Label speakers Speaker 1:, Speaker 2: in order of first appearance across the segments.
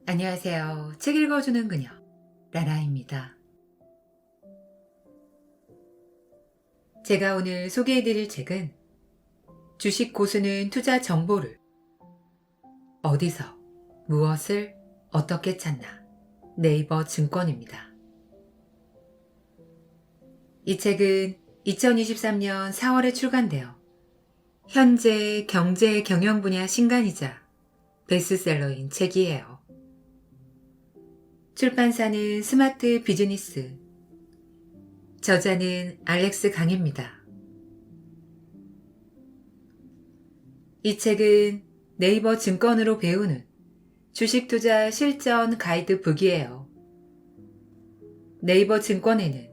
Speaker 1: 안녕하세요. 책 읽어주는 그녀, 라라입니다. 제가 오늘 소개해드릴 책은 주식 고수는 투자 정보를 어디서, 무엇을, 어떻게 찾나, 네이버 증권입니다. 이 책은 2023년 4월에 출간되어 현재 경제 경영 분야 신간이자 베스트셀러인 책이에요. 출판사는 스마트 비즈니스, 저자는 알렉스 강입니다. 이 책은 네이버 증권으로 배우는 주식 투자 실전 가이드북이에요. 네이버 증권에는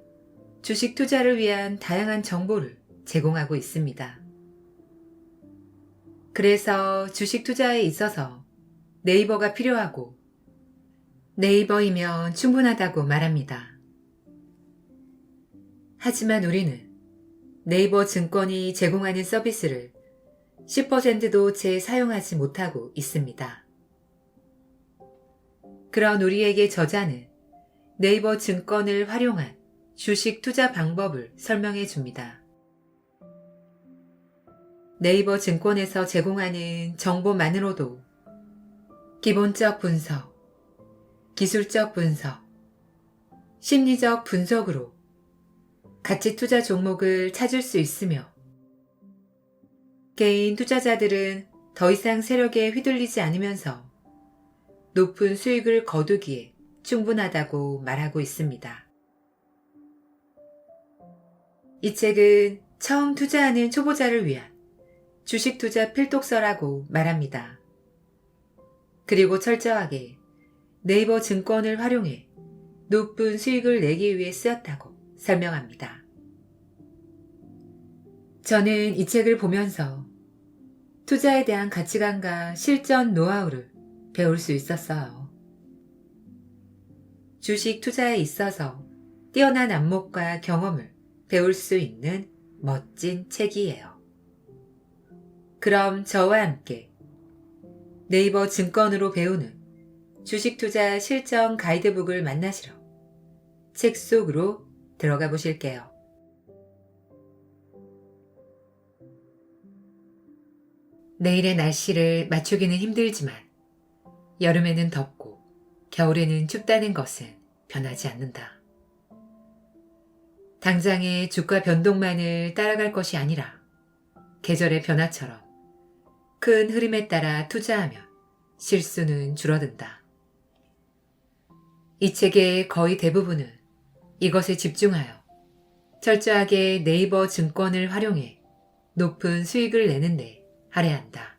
Speaker 1: 주식 투자를 위한 다양한 정보를 제공하고 있습니다. 그래서 주식 투자에 있어서 네이버가 필요하고 네이버이면 충분하다고 말합니다. 하지만 우리는 네이버 증권이 제공하는 서비스를 10%도 채 사용하지 못하고 있습니다. 그런 우리에게 저자는 네이버 증권을 활용한 주식 투자 방법을 설명해 줍니다. 네이버 증권에서 제공하는 정보만으로도 기본적 분석, 기술적 분석, 심리적 분석으로 가치 투자 종목을 찾을 수 있으며 개인 투자자들은 더 이상 세력에 휘둘리지 않으면서 높은 수익을 거두기에 충분하다고 말하고 있습니다. 이 책은 처음 투자하는 초보자를 위한 주식 투자 필독서라고 말합니다. 그리고 철저하게 네이버 증권을 활용해 높은 수익을 내기 위해 쓰였다고 설명합니다. 저는 이 책을 보면서 투자에 대한 가치관과 실전 노하우를 배울 수 있었어요. 주식 투자에 있어서 뛰어난 안목과 경험을 배울 수 있는 멋진 책이에요. 그럼 저와 함께 네이버 증권으로 배우는 주식 투자 실전 가이드북을 만나시러 책 속으로 들어가 보실게요. 내일의 날씨를 맞추기는 힘들지만 여름에는 덥고 겨울에는 춥다는 것은 변하지 않는다. 당장의 주가 변동만을 따라갈 것이 아니라 계절의 변화처럼 큰 흐름에 따라 투자하면 실수는 줄어든다. 이 책의 거의 대부분은 이것에 집중하여 철저하게 네이버 증권을 활용해 높은 수익을 내는데 할애한다.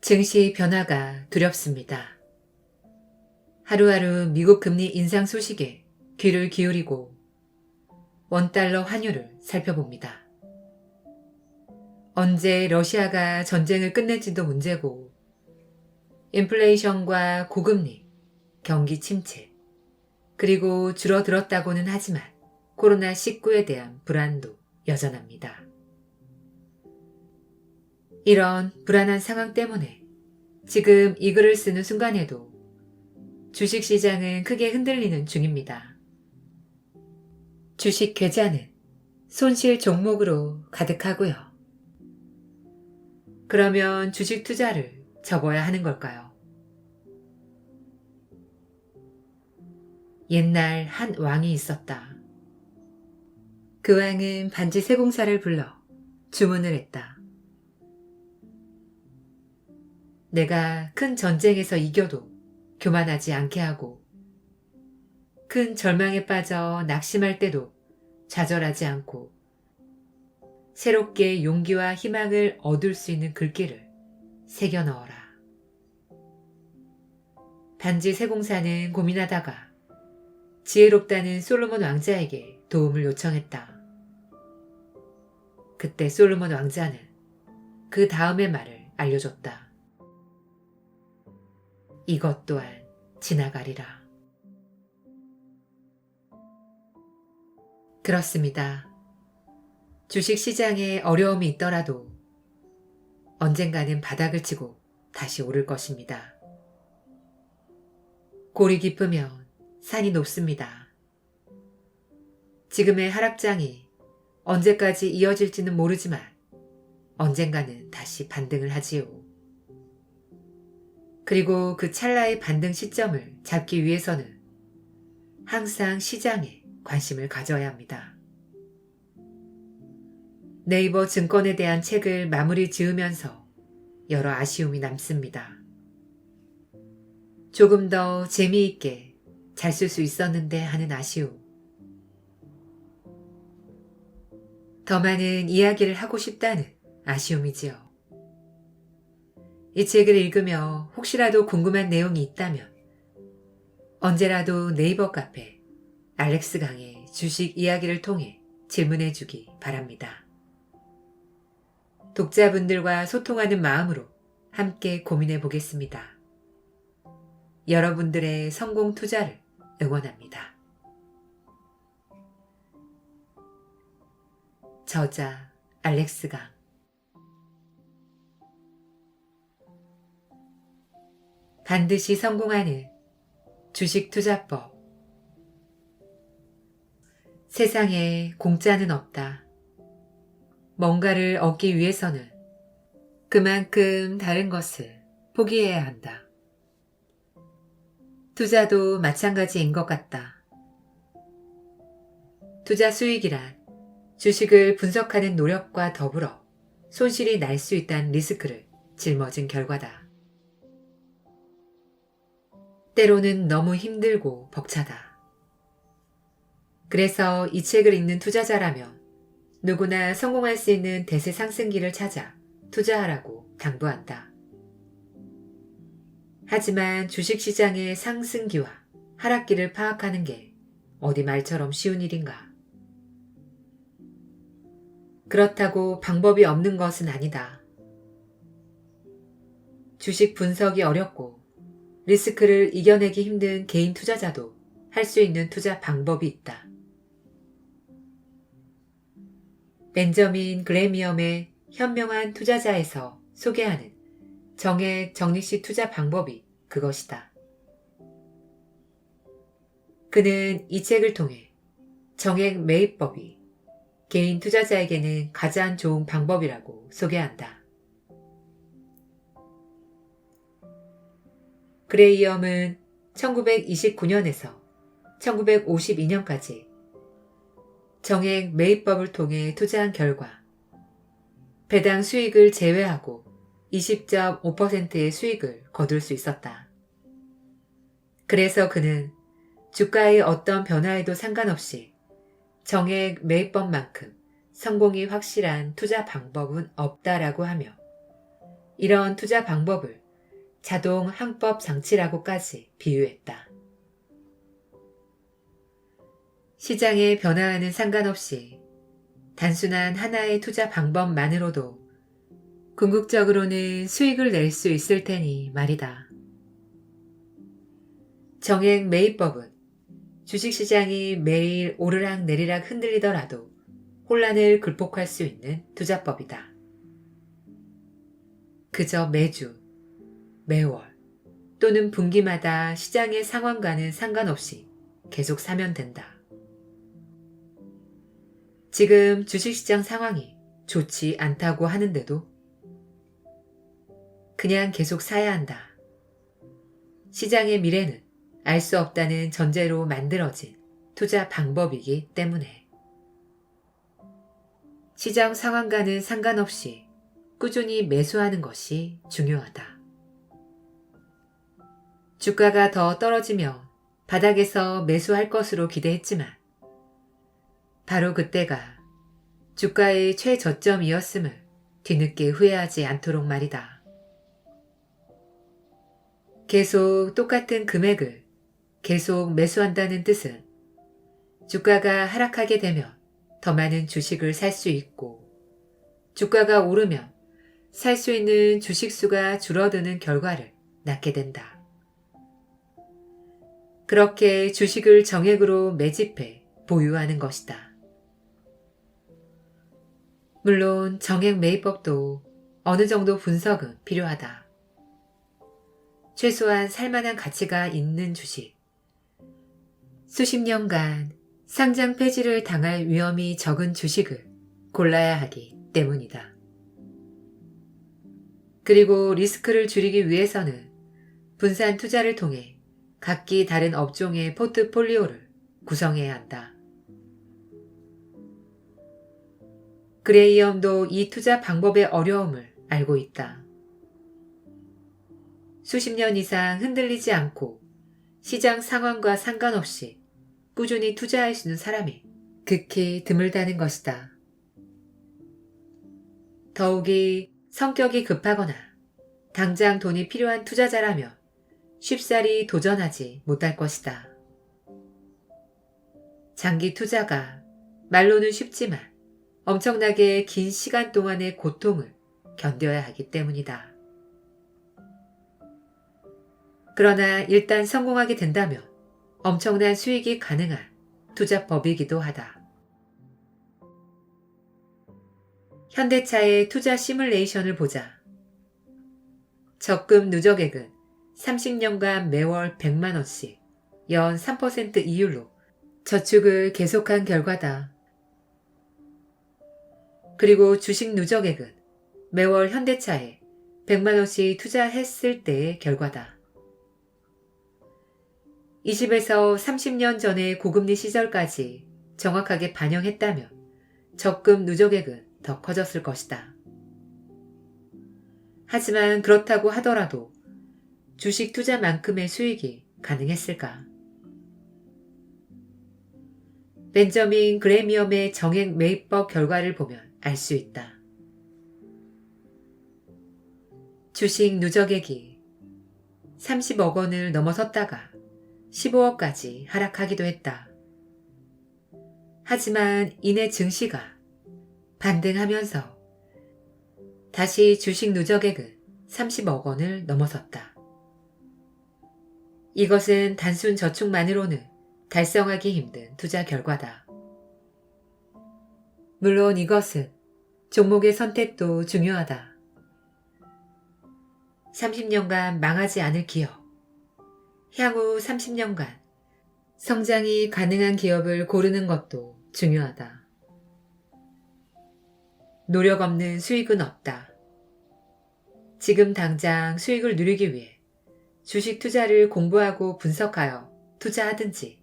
Speaker 1: 증시 변화가 두렵습니다. 하루하루 미국 금리 인상 소식에 귀를 기울이고 원달러 환율을 살펴봅니다. 언제 러시아가 전쟁을 끝낼지도 문제고 인플레이션과 고금리, 경기 침체, 그리고 줄어들었다고는 하지만 코로나19에 대한 불안도 여전합니다. 이런 불안한 상황 때문에 지금 이 글을 쓰는 순간에도 주식시장은 크게 흔들리는 중입니다. 주식 계좌는 손실 종목으로 가득하고요. 그러면 주식 투자를 접어야 하는 걸까요? 옛날 한 왕이 있었다. 그 왕은 반지 세공사를 불러 주문을 했다. 내가 큰 전쟁에서 이겨도 교만하지 않게 하고 큰 절망에 빠져 낙심할 때도 좌절하지 않고 새롭게 용기와 희망을 얻을 수 있는 글귀를 새겨 넣어라. 반지 세공사는 고민하다가 지혜롭다는 솔로몬 왕자에게 도움을 요청했다. 그때 솔로몬 왕자는 그 다음의 말을 알려줬다. 이것 또한 지나가리라. 그렇습니다. 주식시장에 어려움이 있더라도 언젠가는 바닥을 치고 다시 오를 것입니다. 골이 깊으면 산이 높습니다. 지금의 하락장이 언제까지 이어질지는 모르지만 언젠가는 다시 반등을 하지요. 그리고 그 찰나의 반등 시점을 잡기 위해서는 항상 시장에 관심을 가져야 합니다. 네이버 증권에 대한 책을 마무리 지으면서 여러 아쉬움이 남습니다. 조금 더 재미있게 잘 쓸 수 있었는데 하는 아쉬움. 더 많은 이야기를 하고 싶다는 아쉬움이지요. 이 책을 읽으며 혹시라도 궁금한 내용이 있다면 언제라도 네이버 카페 알렉스 강의 주식 이야기를 통해 질문해 주기 바랍니다. 독자분들과 소통하는 마음으로 함께 고민해 보겠습니다. 여러분들의 성공 투자를 응원합니다. 저자 알렉스 강. 반드시 성공하는 주식 투자법. 세상에 공짜는 없다. 뭔가를 얻기 위해서는 그만큼 다른 것을 포기해야 한다. 투자도 마찬가지인 것 같다. 투자 수익이란 주식을 분석하는 노력과 더불어 손실이 날 수 있다는 리스크를 짊어진 결과다. 때로는 너무 힘들고 벅차다. 그래서 이 책을 읽는 투자자라면 누구나 성공할 수 있는 대세 상승기를 찾아 투자하라고 당부한다. 하지만 주식시장의 상승기와 하락기를 파악하는 게 어디 말처럼 쉬운 일인가? 그렇다고 방법이 없는 것은 아니다. 주식 분석이 어렵고 리스크를 이겨내기 힘든 개인 투자자도 할 수 있는 투자 방법이 있다. 벤저민 그레미엄의 현명한 투자자에서 소개하는 정액 적립식 투자 방법이 그것이다. 그는 이 책을 통해 정액 매입법이 개인 투자자에게는 가장 좋은 방법이라고 소개한다. 그레이엄은 1929년에서 1952년까지 정액 매입법을 통해 투자한 결과 배당 수익을 제외하고 20.5%의 수익을 거둘 수 있었다. 그래서 그는 주가의 어떤 변화에도 상관없이 정액 매입법만큼 성공이 확실한 투자 방법은 없다라고 하며 이런 투자 방법을 자동 항법 장치라고까지 비유했다. 시장의 변화와는 상관없이 단순한 하나의 투자 방법만으로도 궁극적으로는 수익을 낼 수 있을 테니 말이다. 정액 매입법은 주식시장이 매일 오르락 내리락 흔들리더라도 혼란을 극복할 수 있는 투자법이다. 그저 매주, 매월 또는 분기마다 시장의 상황과는 상관없이 계속 사면 된다. 지금 주식시장 상황이 좋지 않다고 하는데도 그냥 계속 사야 한다. 시장의 미래는 알 수 없다는 전제로 만들어진 투자 방법이기 때문에 시장 상황과는 상관없이 꾸준히 매수하는 것이 중요하다. 주가가 더 떨어지면 바닥에서 매수할 것으로 기대했지만 바로 그때가 주가의 최저점이었음을 뒤늦게 후회하지 않도록 말이다. 계속 똑같은 금액을 계속 매수한다는 뜻은 주가가 하락하게 되면 더 많은 주식을 살 수 있고 주가가 오르면 살 수 있는 주식 수가 줄어드는 결과를 낳게 된다. 그렇게 주식을 정액으로 매집해 보유하는 것이다. 물론 정액 매입법도 어느 정도 분석은 필요하다. 최소한 살만한 가치가 있는 주식. 수십 년간 상장 폐지를 당할 위험이 적은 주식을 골라야 하기 때문이다. 그리고 리스크를 줄이기 위해서는 분산 투자를 통해 각기 다른 업종의 포트폴리오를 구성해야 한다. 그레이엄도 이 투자 방법의 어려움을 알고 있다. 수십 년 이상 흔들리지 않고 시장 상황과 상관없이 꾸준히 투자할 수 있는 사람이 극히 드물다는 것이다. 더욱이 성격이 급하거나 당장 돈이 필요한 투자자라면 쉽사리 도전하지 못할 것이다. 장기 투자가 말로는 쉽지만 엄청나게 긴 시간 동안의 고통을 견뎌야 하기 때문이다. 그러나 일단 성공하게 된다면 엄청난 수익이 가능한 투자법이기도 하다. 현대차의 투자 시뮬레이션을 보자. 적금 누적액은 30년간 매월 100만원씩 연 3% 이율로 저축을 계속한 결과다. 그리고 주식 누적액은 매월 현대차에 100만원씩 투자했을 때의 결과다. 20에서 30년 전의 고금리 시절까지 정확하게 반영했다면 적금 누적액은 더 커졌을 것이다. 하지만 그렇다고 하더라도 주식 투자만큼의 수익이 가능했을까? 벤저민 그레미엄의 정액 매입법 결과를 보면 알 수 있다. 주식 누적액이 30억 원을 넘어섰다가 15억까지 하락하기도 했다. 하지만 이내 증시가 반등하면서 다시 주식 누적액은 30억 원을 넘어섰다. 이것은 단순 저축만으로는 달성하기 힘든 투자 결과다. 물론 이것은 종목의 선택도 중요하다. 30년간 망하지 않을 기업, 향후 30년간 성장이 가능한 기업을 고르는 것도 중요하다. 노력 없는 수익은 없다. 지금 당장 수익을 누리기 위해 주식 투자를 공부하고 분석하여 투자하든지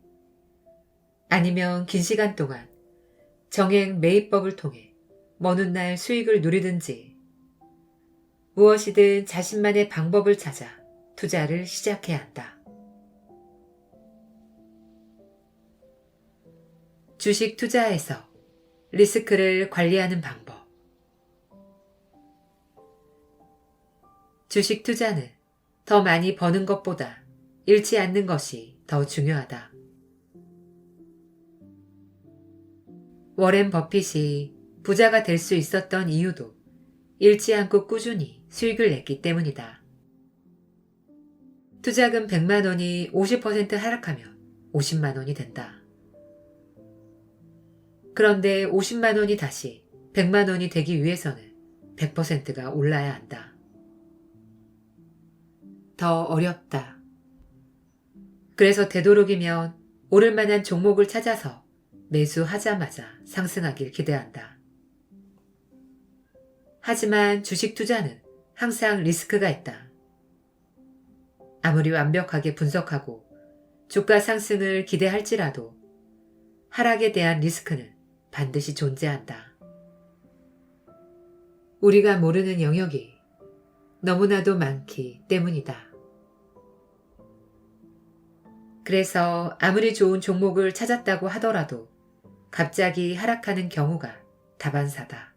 Speaker 1: 아니면 긴 시간 동안 정액 매입법을 통해 먼 훗날 수익을 누리든지 무엇이든 자신만의 방법을 찾아 투자를 시작해야 한다. 주식 투자에서 리스크를 관리하는 방법. 주식 투자는 더 많이 버는 것보다 잃지 않는 것이 더 중요하다. 워렌 버핏이 부자가 될 수 있었던 이유도 잃지 않고 꾸준히 수익을 냈기 때문이다. 투자금 100만 원이 50% 하락하면 50만 원이 된다. 그런데 50만 원이 다시 100만 원이 되기 위해서는 100%가 올라야 한다. 더 어렵다. 그래서 되도록이면 오를 만한 종목을 찾아서 매수하자마자 상승하길 기대한다. 하지만 주식 투자는 항상 리스크가 있다. 아무리 완벽하게 분석하고 주가 상승을 기대할지라도 하락에 대한 리스크는 반드시 존재한다. 우리가 모르는 영역이 너무나도 많기 때문이다. 그래서 아무리 좋은 종목을 찾았다고 하더라도 갑자기 하락하는 경우가 다반사다.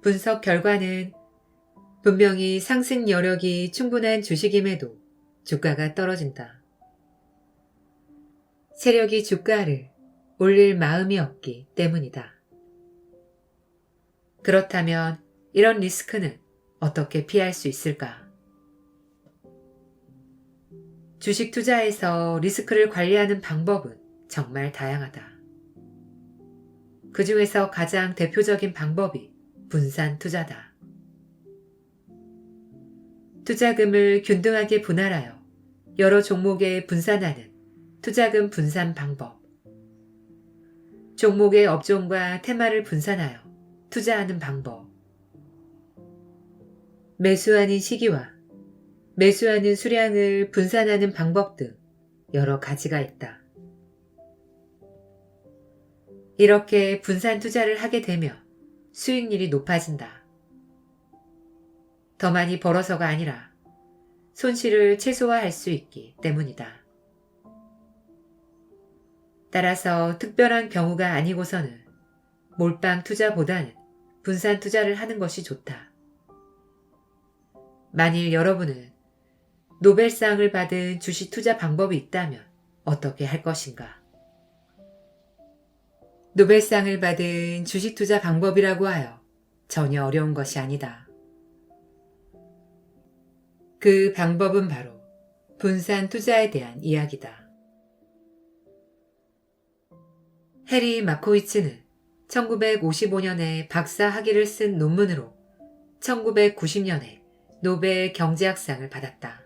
Speaker 1: 분석 결과는 분명히 상승 여력이 충분한 주식임에도 주가가 떨어진다. 세력이 주가를 올릴 마음이 없기 때문이다. 그렇다면 이런 리스크는 어떻게 피할 수 있을까? 주식 투자에서 리스크를 관리하는 방법은 정말 다양하다. 그 중에서 가장 대표적인 방법이 분산 투자다. 투자금을 균등하게 분할하여 여러 종목에 분산하는 투자금 분산 방법. 종목의 업종과 테마를 분산하여 투자하는 방법. 매수하는 시기와 매수하는 수량을 분산하는 방법 등 여러 가지가 있다. 이렇게 분산 투자를 하게 되면 수익률이 높아진다. 더 많이 벌어서가 아니라 손실을 최소화할 수 있기 때문이다. 따라서 특별한 경우가 아니고서는 몰빵 투자보다는 분산 투자를 하는 것이 좋다. 만일 여러분은 노벨상을 받은 주식 투자 방법이 있다면 어떻게 할 것인가? 노벨상을 받은 주식 투자 방법이라고 하여 전혀 어려운 것이 아니다. 그 방법은 바로 분산 투자에 대한 이야기다. 해리 마코이츠는 1955년에 박사 학위를 쓴 논문으로 1990년에 노벨 경제학상을 받았다.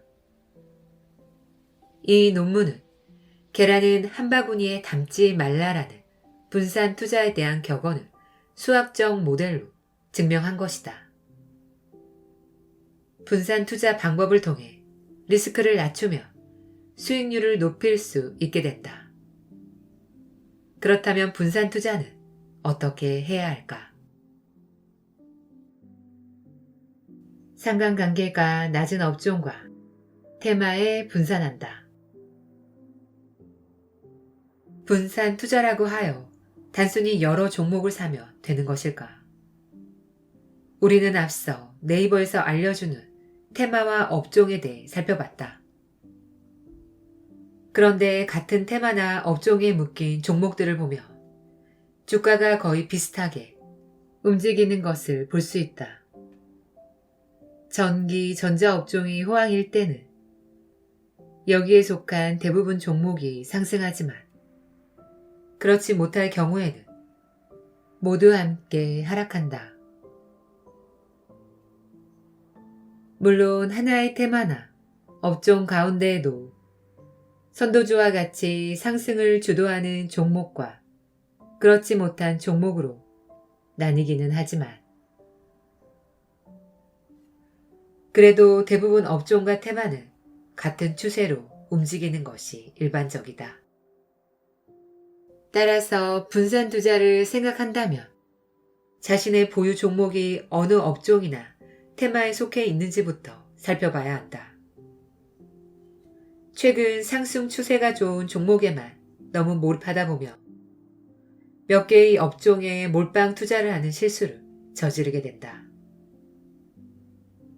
Speaker 1: 이 논문은 계란은 한 바구니에 담지 말라라는 분산 투자에 대한 격언을 수학적 모델로 증명한 것이다. 분산 투자 방법을 통해 리스크를 낮추며 수익률을 높일 수 있게 된다. 그렇다면 분산 투자는 어떻게 해야 할까? 상관관계가 낮은 업종과 테마에 분산한다. 분산 투자라고 하여 단순히 여러 종목을 사면 되는 것일까? 우리는 앞서 네이버에서 알려주는 테마와 업종에 대해 살펴봤다. 그런데 같은 테마나 업종에 묶인 종목들을 보면 주가가 거의 비슷하게 움직이는 것을 볼 수 있다. 전기, 전자 업종이 호황일 때는 여기에 속한 대부분 종목이 상승하지만 그렇지 못할 경우에는 모두 함께 하락한다. 물론 하나의 테마나 업종 가운데에도 선도주와 같이 상승을 주도하는 종목과 그렇지 못한 종목으로 나뉘기는 하지만 그래도 대부분 업종과 테마는 같은 추세로 움직이는 것이 일반적이다. 따라서 분산 투자를 생각한다면 자신의 보유 종목이 어느 업종이나 테마에 속해 있는지부터 살펴봐야 한다. 최근 상승 추세가 좋은 종목에만 너무 몰입하다 보면 몇 개의 업종에 몰빵 투자를 하는 실수를 저지르게 된다.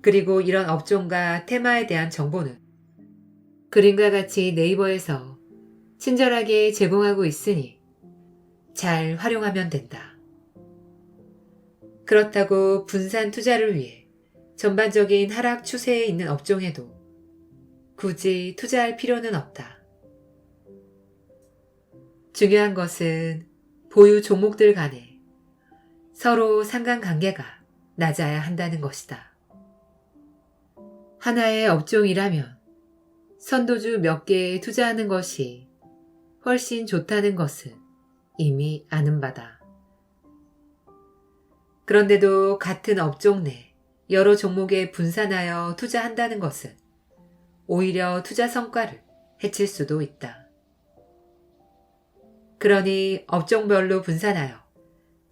Speaker 1: 그리고 이런 업종과 테마에 대한 정보는 그림과 같이 네이버에서 친절하게 제공하고 있으니 잘 활용하면 된다. 그렇다고 분산 투자를 위해 전반적인 하락 추세에 있는 업종에도 굳이 투자할 필요는 없다. 중요한 것은 보유 종목들 간에 서로 상관관계가 낮아야 한다는 것이다. 하나의 업종이라면 선도주 몇 개에 투자하는 것이 훨씬 좋다는 것은 이미 아는 바다. 그런데도 같은 업종 내 여러 종목에 분산하여 투자한다는 것은 오히려 투자 성과를 해칠 수도 있다. 그러니 업종별로 분산하여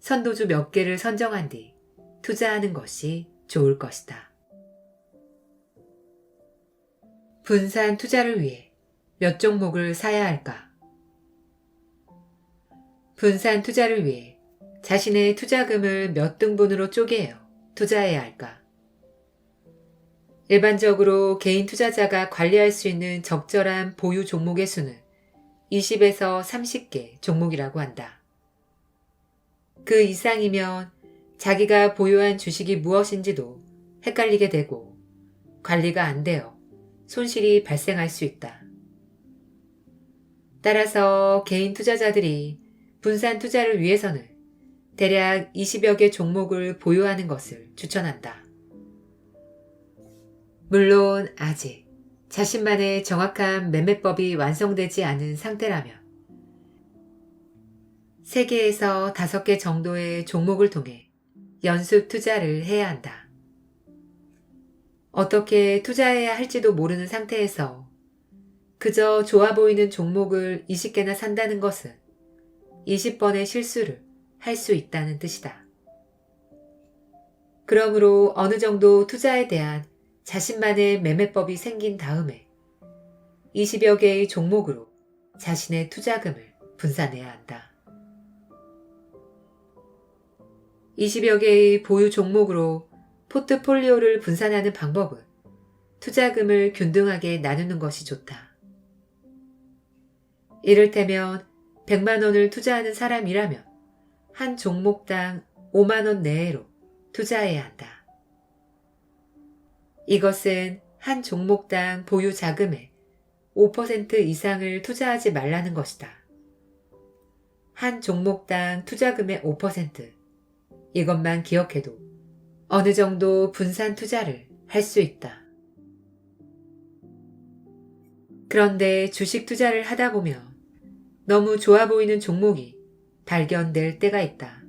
Speaker 1: 선도주 몇 개를 선정한 뒤 투자하는 것이 좋을 것이다. 분산 투자를 위해 몇 종목을 사야 할까? 분산 투자를 위해 자신의 투자금을 몇 등분으로 쪼개어 투자해야 할까? 일반적으로 개인 투자자가 관리할 수 있는 적절한 보유 종목의 수는 20에서 30개 종목이라고 한다. 그 이상이면 자기가 보유한 주식이 무엇인지도 헷갈리게 되고 관리가 안 되어 손실이 발생할 수 있다. 따라서 개인 투자자들이 분산 투자를 위해서는 대략 20여 개 종목을 보유하는 것을 추천한다. 물론 아직 자신만의 정확한 매매법이 완성되지 않은 상태라면 3개에서 5개 정도의 종목을 통해 연습 투자를 해야 한다. 어떻게 투자해야 할지도 모르는 상태에서 그저 좋아 보이는 종목을 20개나 산다는 것은 20번의 실수를 할 수 있다는 뜻이다. 그러므로 어느 정도 투자에 대한 자신만의 매매법이 생긴 다음에 20여 개의 종목으로 자신의 투자금을 분산해야 한다. 20여 개의 보유 종목으로 포트폴리오를 분산하는 방법은 투자금을 균등하게 나누는 것이 좋다. 이를테면 100만 원을 투자하는 사람이라면 한 종목당 5만 원 내외로 투자해야 한다. 이것은 한 종목당 보유 자금의 5% 이상을 투자하지 말라는 것이다. 한 종목당 투자금의 5%, 이것만 기억해도 어느 정도 분산 투자를 할 수 있다. 그런데 주식 투자를 하다 보면 너무 좋아 보이는 종목이 발견될 때가 있다.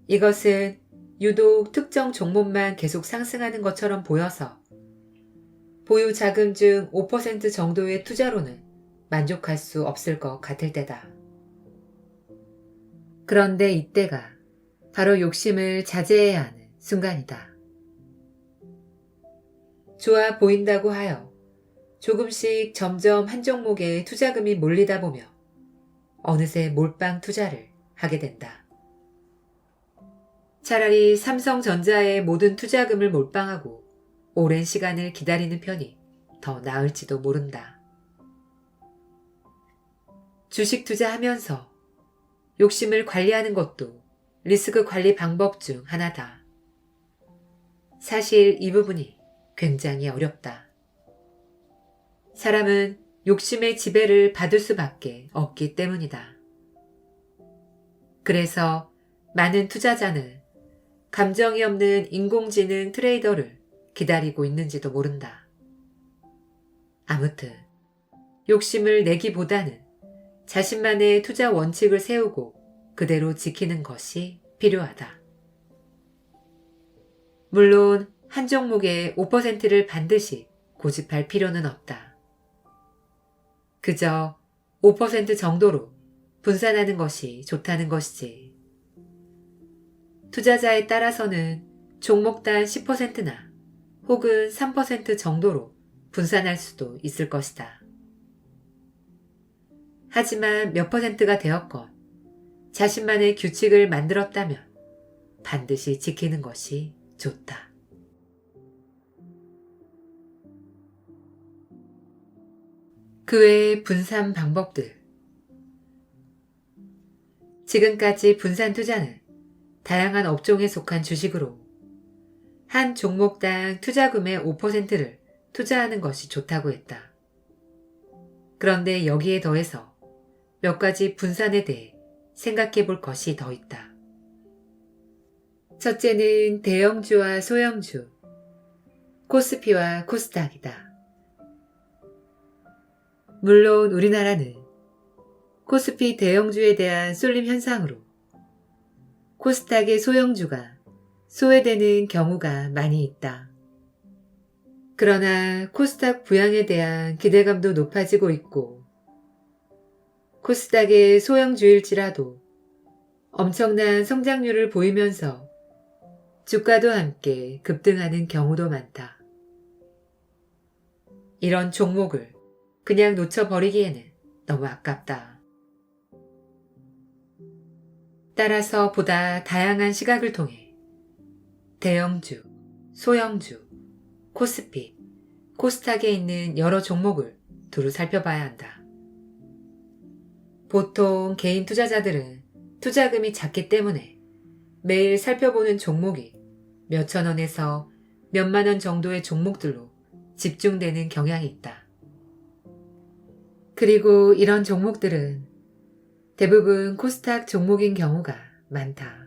Speaker 1: 이것은 유독 특정 종목만 계속 상승하는 것처럼 보여서 보유 자금 중 5% 정도의 투자로는 만족할 수 없을 것 같을 때다. 그런데 이때가 바로 욕심을 자제해야 하는 순간이다. 좋아 보인다고 하여 조금씩 점점 한 종목에 투자금이 몰리다 보며 어느새 몰빵 투자를 하게 된다. 차라리 삼성전자의 모든 투자금을 몰빵하고 오랜 시간을 기다리는 편이 더 나을지도 모른다. 주식 투자하면서 욕심을 관리하는 것도 리스크 관리 방법 중 하나다. 사실 이 부분이 굉장히 어렵다. 사람은 욕심의 지배를 받을 수밖에 없기 때문이다. 그래서 많은 투자자는 감정이 없는 인공지능 트레이더를 기다리고 있는지도 모른다. 아무튼 욕심을 내기보다는 자신만의 투자 원칙을 세우고 그대로 지키는 것이 필요하다. 물론 한 종목의 5%를 반드시 고집할 필요는 없다. 그저 5% 정도로 분산하는 것이 좋다는 것이지. 투자자에 따라서는 종목당 10%나 혹은 3% 정도로 분산할 수도 있을 것이다. 하지만 몇 %가 되었건 자신만의 규칙을 만들었다면 반드시 지키는 것이 좋다. 그 외의 분산 방법들. 지금까지 분산 투자는 다양한 업종에 속한 주식으로 한 종목당 투자금의 5%를 투자하는 것이 좋다고 했다. 그런데 여기에 더해서 몇 가지 분산에 대해 생각해 볼 것이 더 있다. 첫째는 대형주와 소형주, 코스피와 코스닥이다. 물론 우리나라는 코스피 대형주에 대한 쏠림 현상으로 코스닥의 소형주가 소외되는 경우가 많이 있다. 그러나 코스닥 부양에 대한 기대감도 높아지고 있고 코스닥의 소형주일지라도 엄청난 성장률을 보이면서 주가도 함께 급등하는 경우도 많다. 이런 종목을 그냥 놓쳐버리기에는 너무 아깝다. 따라서 보다 다양한 시각을 통해 대형주, 소형주, 코스피, 코스닥에 있는 여러 종목을 두루 살펴봐야 한다. 보통 개인 투자자들은 투자금이 작기 때문에 매일 살펴보는 종목이 몇천 원에서 몇만 원 정도의 종목들로 집중되는 경향이 있다. 그리고 이런 종목들은 대부분 코스닥 종목인 경우가 많다.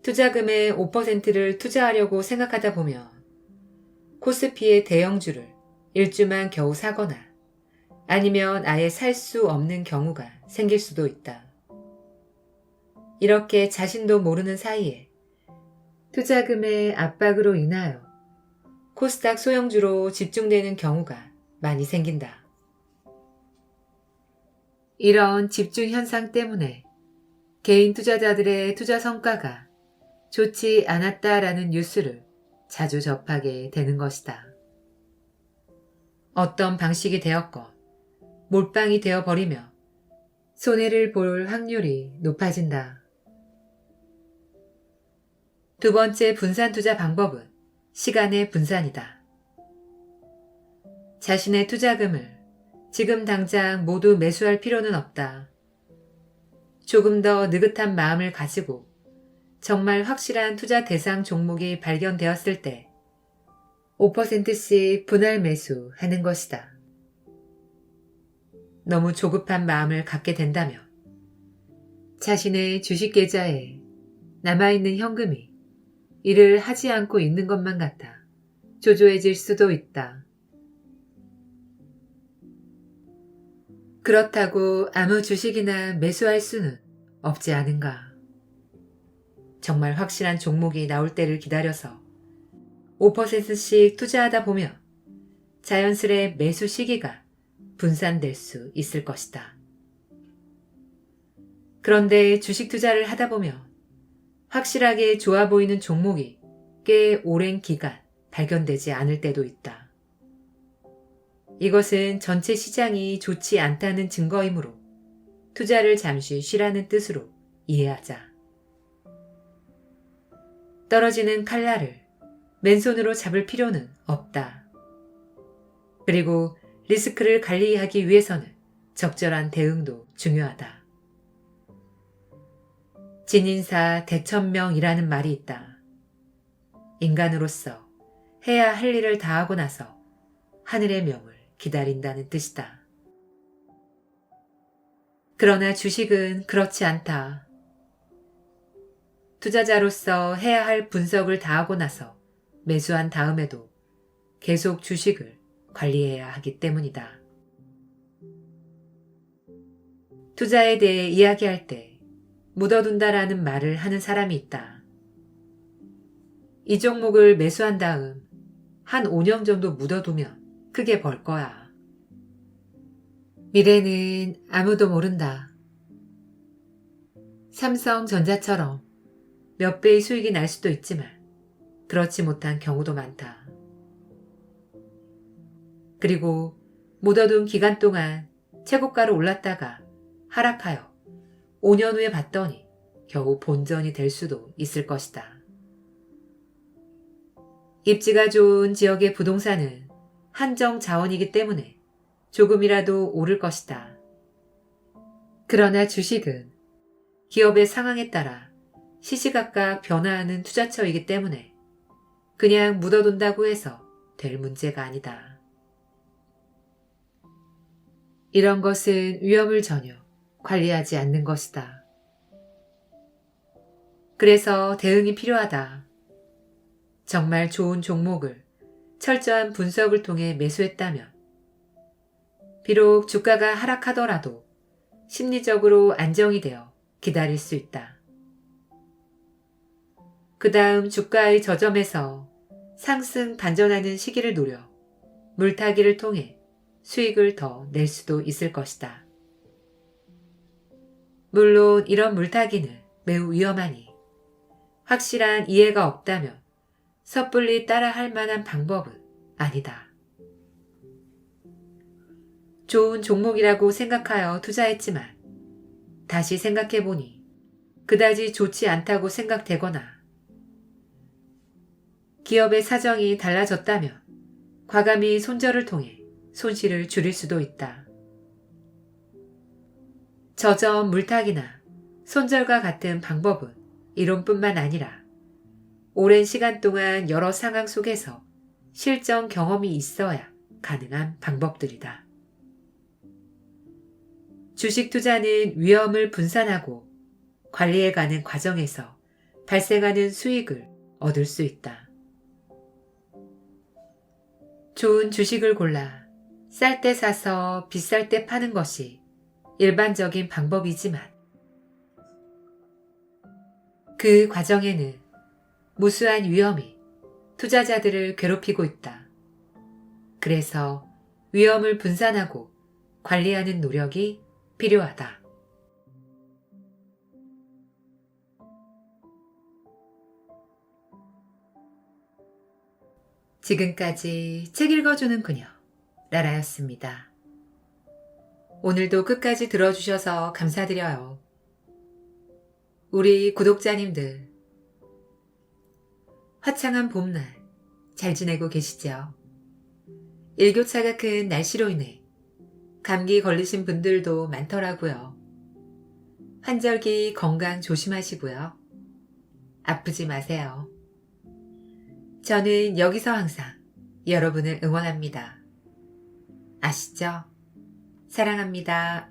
Speaker 1: 투자금의 5%를 투자하려고 생각하다 보면 코스피의 대형주를 일주만 겨우 사거나 아니면 아예 살 수 없는 경우가 생길 수도 있다. 이렇게 자신도 모르는 사이에 투자금의 압박으로 인하여 코스닥 소형주로 집중되는 경우가 많이 생긴다. 이런 집중 현상 때문에 개인 투자자들의 투자 성과가 좋지 않았다라는 뉴스를 자주 접하게 되는 것이다. 어떤 방식이 되었건 몰빵이 되어버리며 손해를 볼 확률이 높아진다. 두 번째 분산 투자 방법은 시간의 분산이다. 자신의 투자금을 지금 당장 모두 매수할 필요는 없다. 조금 더 느긋한 마음을 가지고 정말 확실한 투자 대상 종목이 발견되었을 때 5%씩 분할 매수하는 것이다. 너무 조급한 마음을 갖게 된다면 자신의 주식 계좌에 남아있는 현금이 일을 하지 않고 있는 것만 같아 조조해질 수도 있다. 그렇다고 아무 주식이나 매수할 수는 없지 않은가. 정말 확실한 종목이 나올 때를 기다려서 5%씩 투자하다 보면 자연스레 매수 시기가 분산될 수 있을 것이다. 그런데 주식 투자를 하다 보면 확실하게 좋아 보이는 종목이 꽤 오랜 기간 발견되지 않을 때도 있다. 이것은 전체 시장이 좋지 않다는 증거이므로 투자를 잠시 쉬라는 뜻으로 이해하자. 떨어지는 칼날을 맨손으로 잡을 필요는 없다. 그리고 리스크를 관리하기 위해서는 적절한 대응도 중요하다. 진인사 대천명이라는 말이 있다. 인간으로서 해야 할 일을 다하고 나서 하늘의 명을 기다린다는 뜻이다. 그러나 주식은 그렇지 않다. 투자자로서 해야 할 분석을 다하고 나서 매수한 다음에도 계속 주식을 관리해야 하기 때문이다. 투자에 대해 이야기할 때 묻어둔다라는 말을 하는 사람이 있다. 이 종목을 매수한 다음 한 5년 정도 묻어두면 크게 벌 거야. 미래는 아무도 모른다. 삼성전자처럼 몇 배의 수익이 날 수도 있지만 그렇지 못한 경우도 많다. 그리고 묻어둔 기간 동안 최고가로 올랐다가 하락하여 5년 후에 봤더니 겨우 본전이 될 수도 있을 것이다. 입지가 좋은 지역의 부동산은 한정 자원이기 때문에 조금이라도 오를 것이다. 그러나 주식은 기업의 상황에 따라 시시각각 변화하는 투자처이기 때문에 그냥 묻어둔다고 해서 될 문제가 아니다. 이런 것은 위험을 전혀 관리하지 않는 것이다. 그래서 대응이 필요하다. 정말 좋은 종목을 철저한 분석을 통해 매수했다면 비록 주가가 하락하더라도 심리적으로 안정이 되어 기다릴 수 있다. 그 다음 주가의 저점에서 상승 반전하는 시기를 노려 물타기를 통해 수익을 더 낼 수도 있을 것이다. 물론 이런 물타기는 매우 위험하니 확실한 이해가 없다면 섣불리 따라할 만한 방법은 아니다. 좋은 종목이라고 생각하여 투자했지만 다시 생각해보니 그다지 좋지 않다고 생각되거나 기업의 사정이 달라졌다면 과감히 손절을 통해 손실을 줄일 수도 있다. 저점 물타기나 손절과 같은 방법은 이론뿐만 아니라 오랜 시간 동안 여러 상황 속에서 실전 경험이 있어야 가능한 방법들이다. 주식 투자는 위험을 분산하고 관리해가는 과정에서 발생하는 수익을 얻을 수 있다. 좋은 주식을 골라 쌀 때 사서 비쌀 때 파는 것이 일반적인 방법이지만 그 과정에는 무수한 위험이 투자자들을 괴롭히고 있다. 그래서 위험을 분산하고 관리하는 노력이 필요하다. 지금까지 책 읽어주는 그녀, 라라였습니다. 오늘도 끝까지 들어주셔서 감사드려요. 우리 구독자님들, 화창한 봄날 잘 지내고 계시죠? 일교차가 큰 날씨로 인해 감기 걸리신 분들도 많더라고요. 환절기 건강 조심하시고요. 아프지 마세요. 저는 여기서 항상 여러분을 응원합니다. 아시죠? 사랑합니다.